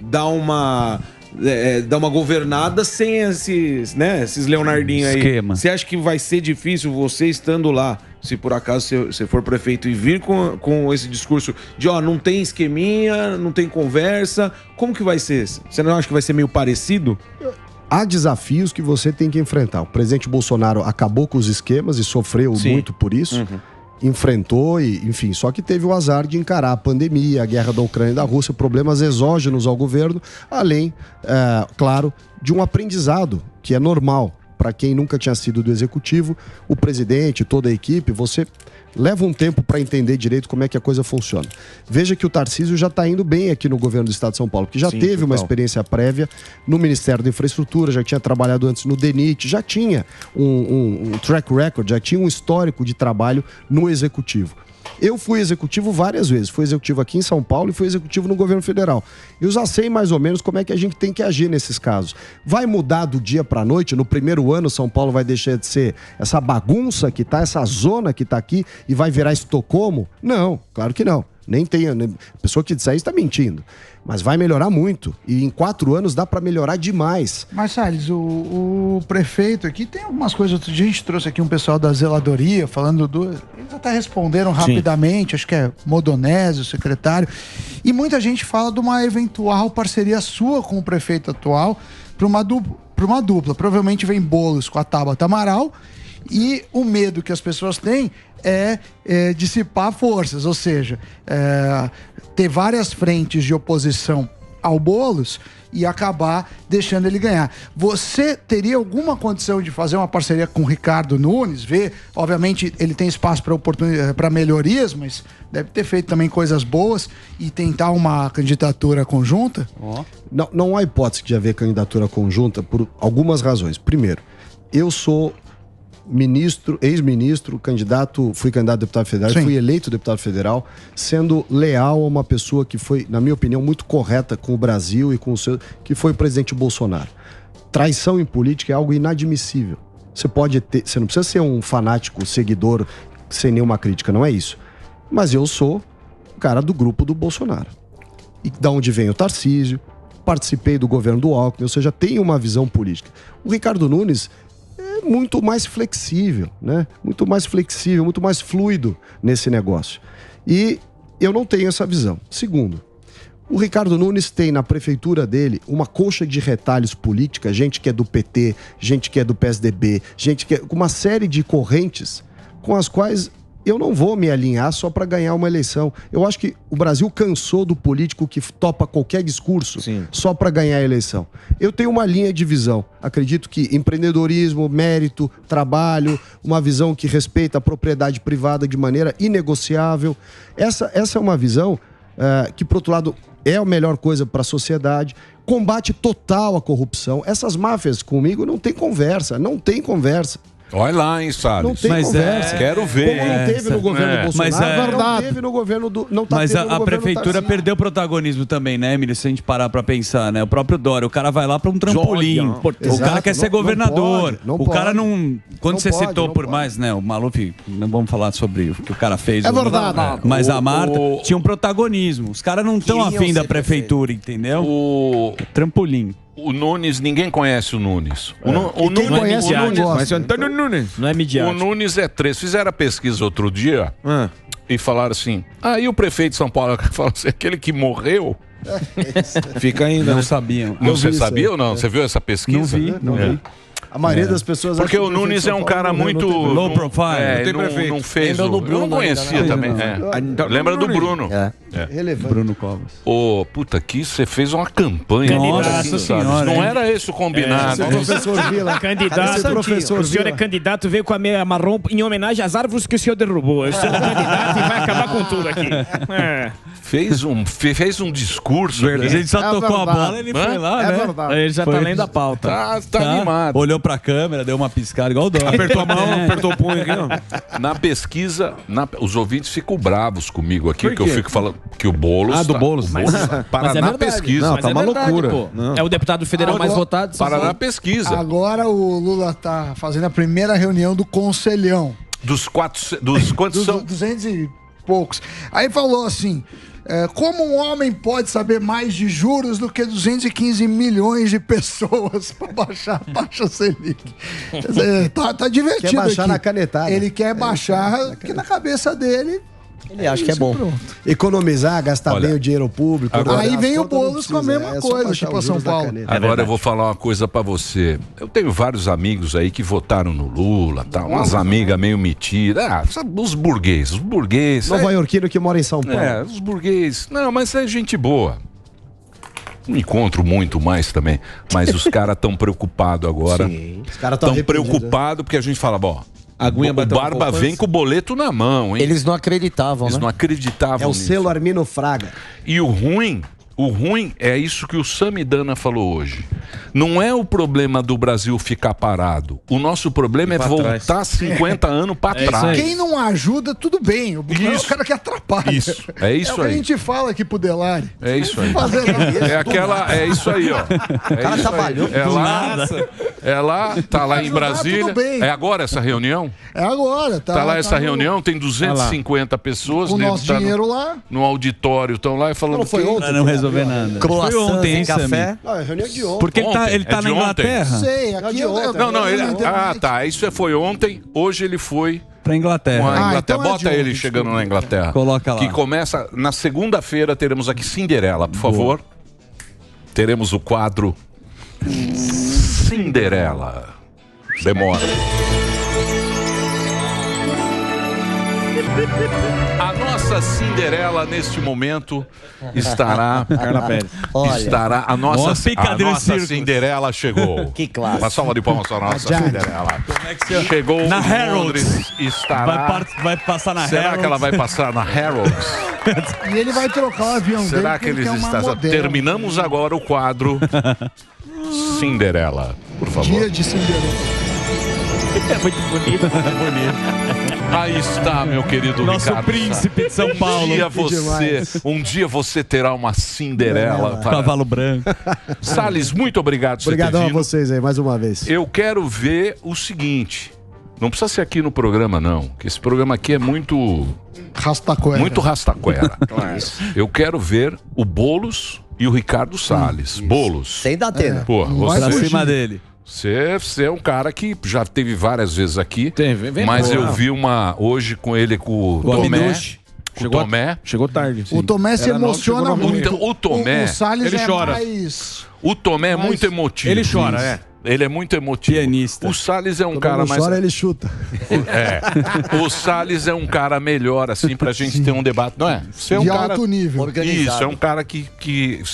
dar uma governada sem esses Leonardinho aí. Esquema. Você acha que vai ser difícil você estando lá, se por acaso você for prefeito e vir com esse discurso de não tem esqueminha, não tem conversa, como que vai ser? Você não acha que vai ser meio parecido? Há desafios que você tem que enfrentar. O presidente Bolsonaro acabou com os esquemas e sofreu muito por isso. Enfrentou e, enfim, só que teve o azar de encarar a pandemia, a guerra da Ucrânia e da Rússia, problemas exógenos ao governo, além, claro, de um aprendizado que é normal. Para quem nunca tinha sido do executivo, o presidente, toda a equipe, você leva um tempo para entender direito como é que a coisa funciona. Veja que o Tarcísio já está indo bem aqui no governo do Estado de São Paulo, porque já teve uma experiência prévia no Ministério da Infraestrutura, já tinha trabalhado antes no DENIT, já tinha um track record, já tinha um histórico de trabalho no executivo. Eu fui executivo várias vezes. Fui executivo aqui em São Paulo e fui executivo no governo federal. Eu já sei mais ou menos como é que a gente tem que agir nesses casos. Vai mudar do dia para a noite? No primeiro ano, São Paulo vai deixar de ser essa bagunça que tá, essa zona que tá aqui e vai virar Estocolmo? Não, claro que não. Nem tem. A pessoa que disser isso está mentindo. Mas vai melhorar muito. E em 4 anos dá para melhorar demais. Mas, Salles, o prefeito aqui tem algumas coisas. Outro dia a gente trouxe aqui um pessoal da zeladoria falando eles até responderam rapidamente. Acho que é Modonésio, o secretário. E muita gente fala de uma eventual parceria sua com o prefeito atual para uma dupla. Provavelmente vem Boulos com a Tabata Amaral. E o medo que as pessoas têm é dissipar forças, ou seja, ter várias frentes de oposição ao Boulos e acabar deixando ele ganhar. Você teria alguma condição de fazer uma parceria com o Ricardo Nunes? Obviamente ele tem espaço para melhorias, mas deve ter feito também coisas boas e tentar uma candidatura conjunta? Não há hipótese de haver candidatura conjunta por algumas razões. Primeiro, eu sou ex-ministro, fui candidato a deputado federal, fui eleito deputado federal, sendo leal a uma pessoa que foi, na minha opinião, muito correta com o Brasil e com que foi o presidente Bolsonaro. Traição em política é algo inadmissível. Você não precisa ser um fanático seguidor sem nenhuma crítica, não é isso. Mas eu sou o cara do grupo do Bolsonaro. E da onde vem o Tarcísio, participei do governo do Alckmin, ou seja, tenho uma visão política. O Ricardo Nunes muito mais flexível, né? Muito mais flexível, muito mais fluido nesse negócio. E eu não tenho essa visão. Segundo, o Ricardo Nunes tem na prefeitura dele uma coxa de retalhos política, gente que é do PT, gente que é do PSDB, gente que é com uma série de correntes com as quais eu não vou me alinhar só para ganhar uma eleição. Eu acho que o Brasil cansou do político que topa qualquer discurso só para ganhar a eleição. Eu tenho uma linha de visão. Acredito que empreendedorismo, mérito, trabalho, uma visão que respeita a propriedade privada de maneira inegociável. Essa é uma visão que, por outro lado, é a melhor coisa para a sociedade. Combate total à corrupção. Essas máfias comigo não tem conversa. Olha lá, hein, Salles. Não tem conversa. Quero ver. Como não teve no governo do Bolsonaro, não teve no governo do... Mas a prefeitura perdeu protagonismo também, né, Emílio? Se a gente parar pra pensar, né? O próprio Dória, o cara vai lá pra um trampolim. O cara quer ser governador. O cara não... Quando você citou por mais, né? O Maluf, não vamos falar sobre o que o cara fez. É verdade. Mas a Marta tinha um protagonismo. Os caras não estão afim da prefeitura, entendeu? Trampolim. O Nunes, ninguém conhece o Nunes. O Nunes não conhece é não gosta. Mas Antônio Nunes. Não é midiático. O Nunes é 3. Fizeram a pesquisa outro dia e falaram assim, e o prefeito de São Paulo falou assim, aquele que morreu... Fica ainda. Não sabiam. Você sabia ou não? Você viu essa pesquisa? Não vi. A maioria das pessoas Porque acha o que prefeito Nunes de é São um Paulo cara não muito... tem low profile. Não fez... Lembra do Bruno eu não conhecia ainda, também. né? Lembra do Bruno? relevante. Bruno Covas. Ô, puta, aqui você fez uma campanha. Nossa Brasil, senhora, sabe? Não hein? era esse o combinado. Professor Vila. Candidato, professor o senhor Vila. é candidato, veio com a meia marrom em homenagem às árvores que o senhor derrubou. Eu sou candidato e vai acabar com tudo aqui. Fez um discurso. A gente só tocou a bola, ele foi lá, né? Ele já Foi. tá lendo a pauta. Tá animado. Olhou pra câmera, deu uma piscada igual o Dória. Apertou a mão, apertou o punho aqui, ó. Na pesquisa, os ouvintes ficam bravos comigo aqui, Por que eu quê? fico falando que o Boulos... Ah, do Boulos. Paraná pesquisa. Não, Mas tá é uma verdade, loucura. pô. Não. É o deputado federal mais votado. Paraná pesquisa. Agora o Lula tá fazendo a primeira reunião do Conselhão. Dos quantos são? 200 e poucos. Aí falou assim: como um homem pode saber mais de juros do que 215 milhões de pessoas para baixar a taxa Selic? Quer dizer, tá divertido. Quer baixar aqui. na canetada. Ele quer baixar, porque na cabeça dele. Ele acha que é bom. Economizar, gastar Olha, bem o dinheiro público. agora- Aí as vem o contas não Boulos com a precisa, mesma é só coisa, baixar tipo os São juros da Paulo. caneta. Agora eu vou falar uma coisa pra você. Eu tenho vários amigos aí que votaram no Lula, tá? Umas amigas meio metidas. Sabe, os burgueses. Nova Iorquino que mora em São Paulo. Os burgueses. Não, mas é gente boa. Não encontro muito mais também. Mas os caras estão preocupados agora. Os caras tão Estão arrependidos, preocupados porque a gente fala, bom, Aguinha o bateu na Barba poupança. vem com o boleto na mão, hein? Eles não acreditavam, Eles né? não acreditavam É o nisso. selo Armino Fraga. E o ruim é isso que o Samidana falou hoje. Não é o problema do Brasil ficar parado. O nosso problema é voltar 50 anos para trás. Quem não ajuda, tudo bem. O cara que atrapalha. Isso, é isso É o que aí. a gente fala aqui pro Delari. É isso aí. Fazer nada. É isso aí, ó. O cara trabalhou. Ela tá lá em Ajudar, Brasília. tudo bem. É agora essa reunião? É agora, tá? Tá lá essa no- reunião, tem 250 pessoas. O deve nosso estar dinheiro lá. no auditório, estão lá e falando Não foi que- ontem? Pra não resolver nada. Croissants Foi ontem, e hein, café. Sammy? Não, é reunião de ontem. Porque ele tá Ontem, na de ontem. Inglaterra. Sei, aqui de eu- ontem. Não, ele. na internet. Ah, tá. Isso foi ontem. Hoje ele foi Pra com a Inglaterra. Inglaterra. então é de Bota ele ontem, chegando desculpa. na Inglaterra. Coloca lá. Que começa na segunda-feira. Teremos aqui Cinderela, por favor. Teremos o quadro Cinderela. Demora. A nossa Cinderela neste momento estará. Carla Pérez. Olha. Estará a Ó, nossa picadeiro nossa circo. Cinderela chegou. Que classe. Uma salva de palmas para a nossa Jane. Cinderela. é que você- Chegou Na em Harrods. Londres, estará. Vai passar na Será Harrods. que ela vai passar na Harrods? E ele vai trocar o avião dele. Será que porque eles ele quer uma estão? modelo. Terminamos agora o quadro Cinderela, por favor. Dia de Cinderela. É muito bonito. Aí está, meu querido Nosso Ricardo. príncipe de São Paulo. Um dia você terá uma Cinderela. para- Cavalo branco. Salles, muito obrigado por você ter Obrigadão a vindo. vocês aí, mais uma vez. Eu quero ver o seguinte. Não precisa ser aqui no programa, não. Que esse programa aqui é muito Rastaquera. rastaquera. Eu quero ver o Boulos e o Ricardo Salles. Boulos. Sem dar tena. Pô, vai Pra você, cima dele. você é um cara que já teve várias vezes aqui. Vem mas pô. eu vi uma hoje com ele com o Tomé. Abduche. O Tomé. Chegou tarde. O Tomé se Era novo, emociona chegou na muito. Então, o Tomé, O Salles ele é chora. mais... O Tomé é Mas muito emotivo. ele chora, é. Ele é muito emotivo. Pianista. O Salles é um Quando cara não mais. chora, ele chuta. O Salles é um cara melhor, assim, pra gente ter um debate. Não é? Você é um de cara. alto nível. Organizado. Isso, é um cara que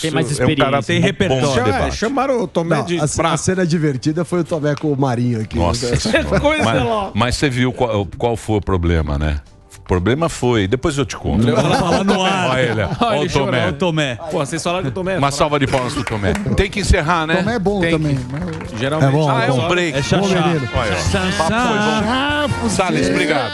Tem mais é um cara experiência. Tem bom repertório. de debate. Chamaram o Tomé Não, de a prato. cena divertida foi o Tomé com o Marinho aqui. Nossa senhora. Mas você viu qual foi o problema, né? O problema foi. Depois eu te conto. Ela fala no ar. Olha ele, olha o Tomé. Olha o Tomé. Pô, vocês falaram que o Tomé. Uma salva de palmas pro Tomé. Tem que encerrar, né? Tomé é bom Tem também. Geralmente. É bom, Ah, é um break. É chachá. Olha, o papo foi bom. Salles, obrigado.